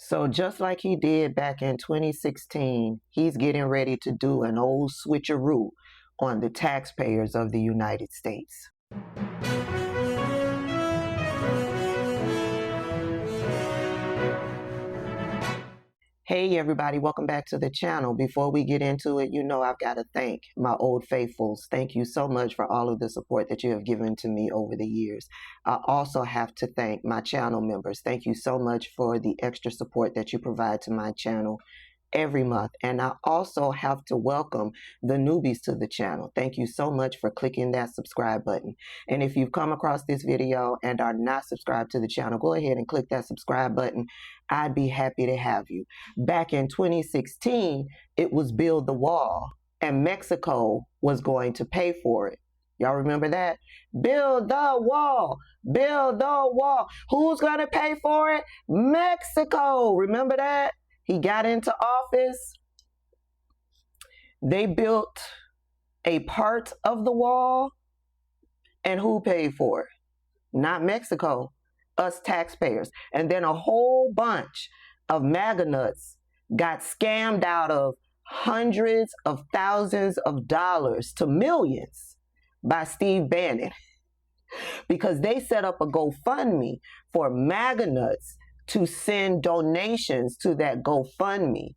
So just like he did back in 2016, he's getting ready to do an old switcheroo on the taxpayers of the United States. Hey everybody, welcome back to the channel. Before we get into it, you know I've got to thank my old faithfuls. Thank you so much for all of the support that you have given to me over the years. I also have to thank my channel members. Thank you so much for the extra support that you provide to my channel every month. And I also have to welcome the newbies to the channel. Thank you so much for clicking that subscribe button. And if you've come across this video and are not subscribed to the channel, go ahead and click that subscribe button. I'd be happy to have you. Back in 2016, it was Build the Wall, and Mexico was going to pay for it. Y'all remember that? Build the wall, build the wall. Who's going to pay for it? Mexico. Remember that? He got into office. They built a part of the wall. And who paid for it? Not Mexico, us taxpayers. And then a whole bunch of MAGA nuts got scammed out of hundreds of thousands of dollars to millions by Steve Bannon because they set up a GoFundMe for MAGA nuts to send donations to that GoFundMe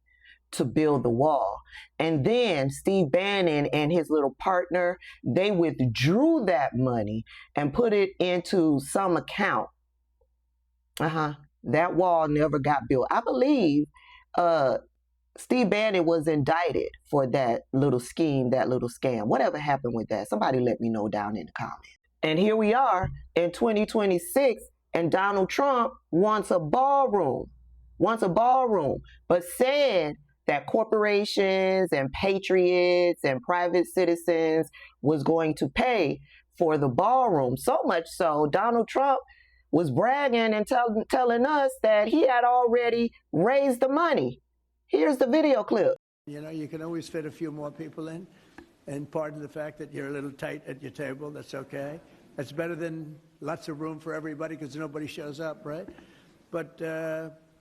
to build the wall. And then Steve Bannon and his little partner, they withdrew that money and put it into some account. That wall never got built. I believe Steve Bannon was indicted for that little scheme, that little scam. Whatever happened with that? Somebody let me know down in the comments. And here we are in 2026. And Donald Trump wants a ballroom, but said that corporations and patriots and private citizens was going to pay for the ballroom. So much so, Donald Trump was bragging and telling us that he had already raised the money. Here's the video clip. You know, you can always fit a few more people in, and pardon the fact that you're a little tight at your table. That's okay. That's better than lots of room for everybody because nobody shows up, right? But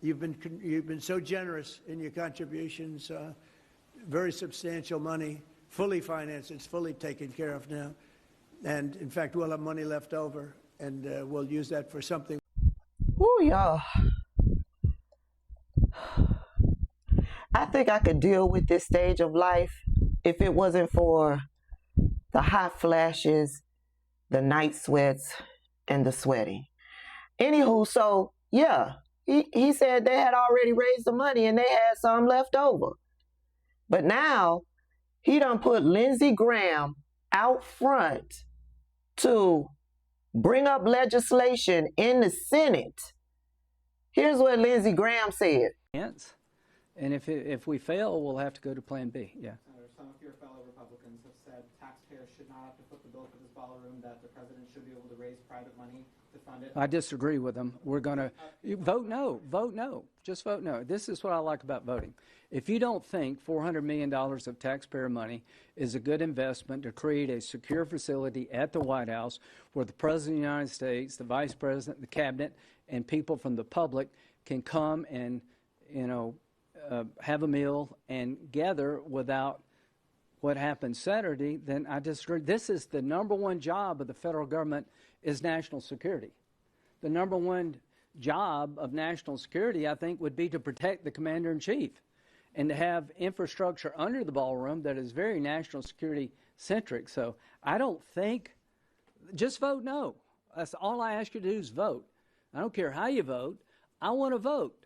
you've been so generous in your contributions, very substantial money, fully financed. It's fully taken care of now, and in fact, we'll have money left over, and we'll use that for something. Ooh, y'all. I think I could deal with this stage of life if it wasn't for the hot flashes, the night sweats, and the sweating. Anywho, so yeah, he said they had already raised the money and they had some left over. But now he done put Lindsey Graham out front to bring up legislation in the Senate. Here's what Lindsey Graham said. And if we fail, we'll have to go to Plan B. Yeah. Some of your fellow Republicans have said taxpayers should not have to foot the bill for this ballroom, that the president should be able to raise private money to fund it. I disagree with them. We're going to vote no. Vote no. Just vote no. This is what I like about voting. If you don't think $400 million of taxpayer money is a good investment to create a secure facility at the White House where the President of the United States, the Vice President, the Cabinet, and people from the public can come and, have a meal and gather without what happened Saturday, then I disagree. This is the number one job of the federal government is national security. The number one job of national security, I think, would be to protect the commander-in-chief and to have infrastructure under the ballroom that is very national security centric. So I don't think, just vote no. That's all I ask you to do is vote. I don't care how you vote. I want to vote.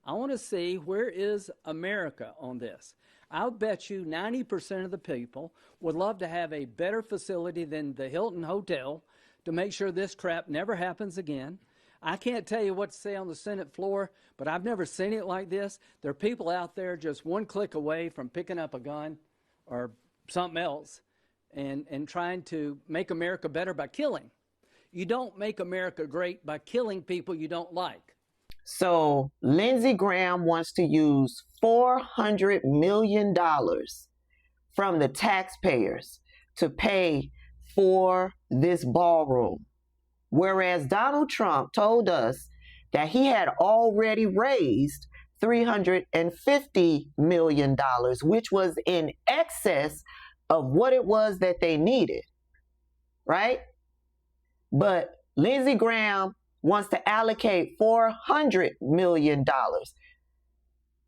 I want to see where is America on this. I'll bet you 90% of the people would love to have a better facility than the Hilton Hotel to make sure this crap never happens again. I can't tell you what to say on the Senate floor, but I've never seen it like this. There are people out there just one click away from picking up a gun or something else and trying to make America better by killing. You don't make America great by killing people you don't like. So Lindsey Graham wants to use $400 million from the taxpayers to pay for this ballroom. Whereas Donald Trump told us that he had already raised $350 million, which was in excess of what it was that they needed, right? But Lindsey Graham wants to allocate $400 million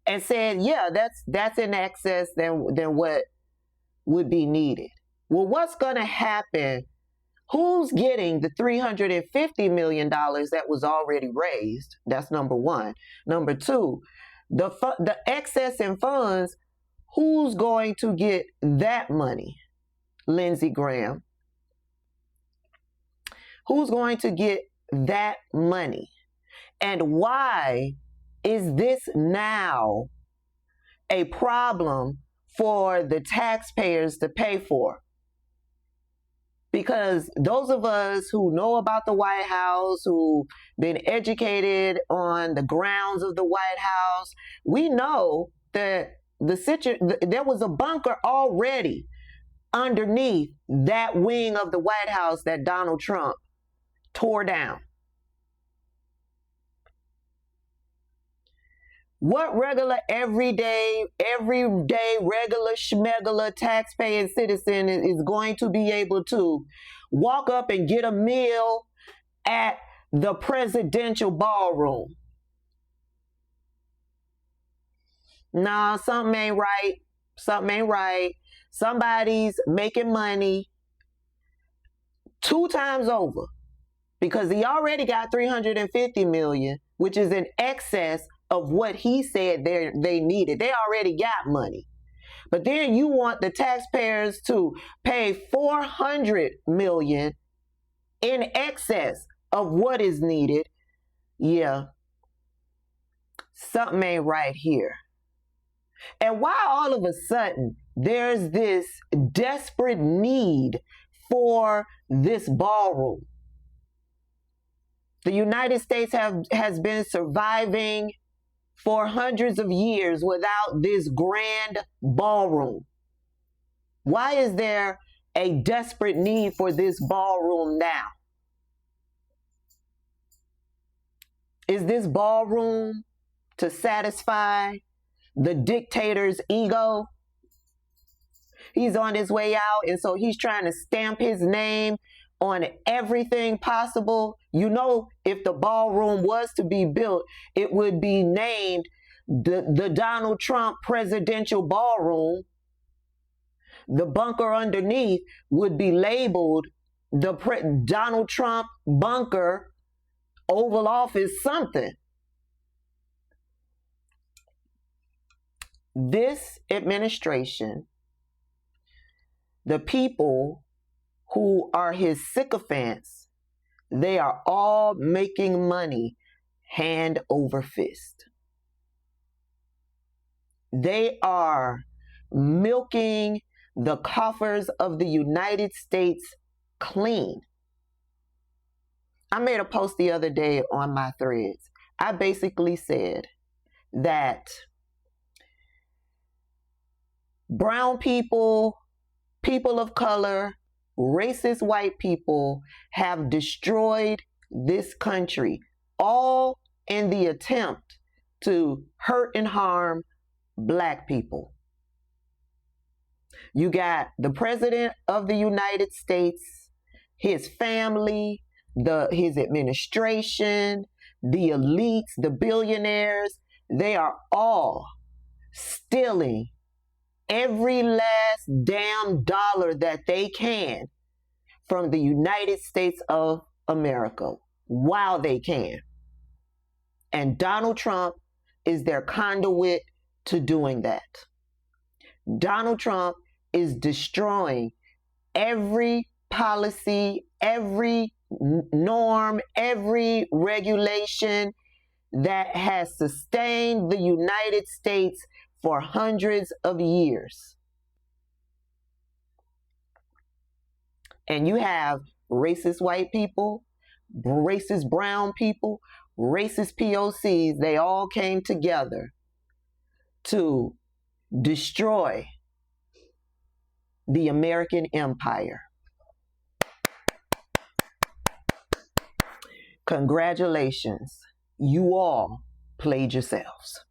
and said, yeah, that's in excess than what would be needed. Well, what's going to happen? Who's getting the $350 million that was already raised? That's number one. Number two, the excess in funds, who's going to get that money? Lindsey Graham. Who's going to get that money? And why is this now a problem for the taxpayers to pay for? Because those of us who know about the White House, who've been educated on the grounds of the White House, we know that there was a bunker already underneath that wing of the White House that Donald Trump tore down. What regular, everyday, regular, schmegular taxpaying citizen is going to be able to walk up and get a meal at the presidential ballroom? Nah, something ain't right. Something ain't right. Somebody's making money 2 times over, because he already got $350 million, which is in excess of what he said they needed. They already got money. But then you want the taxpayers to pay $400 million in excess of what is needed. Yeah, something ain't right here. And why all of a sudden there's this desperate need for this ballroom? The United States has been surviving for hundreds of years without this grand ballroom. Why is there a desperate need for this ballroom now? Is this ballroom to satisfy the dictator's ego? He's on his way out, and so he's trying to stamp his name on everything possible. You know, if the ballroom was to be built, it would be named the Donald Trump Presidential Ballroom. The bunker underneath would be labeled the Donald Trump Bunker, Oval Office something. This administration, the people who are his sycophants, they are all making money hand over fist. They are milking the coffers of the United States clean. I made a post the other day on my threads. I basically said that brown people, people of color, racist white people have destroyed this country, all in the attempt to hurt and harm Black people. You got the President of the United States, his family, his administration, the elites, the billionaires. They are all stealing every last damn dollar that they can from the United States of America while they can. And Donald Trump is their conduit to doing that. Donald Trump is destroying every policy, every norm, every regulation that has sustained the United States for hundreds of years. And you have racist white people, racist brown people, racist POCs. They all came together to destroy the American empire. Congratulations. You all played yourselves.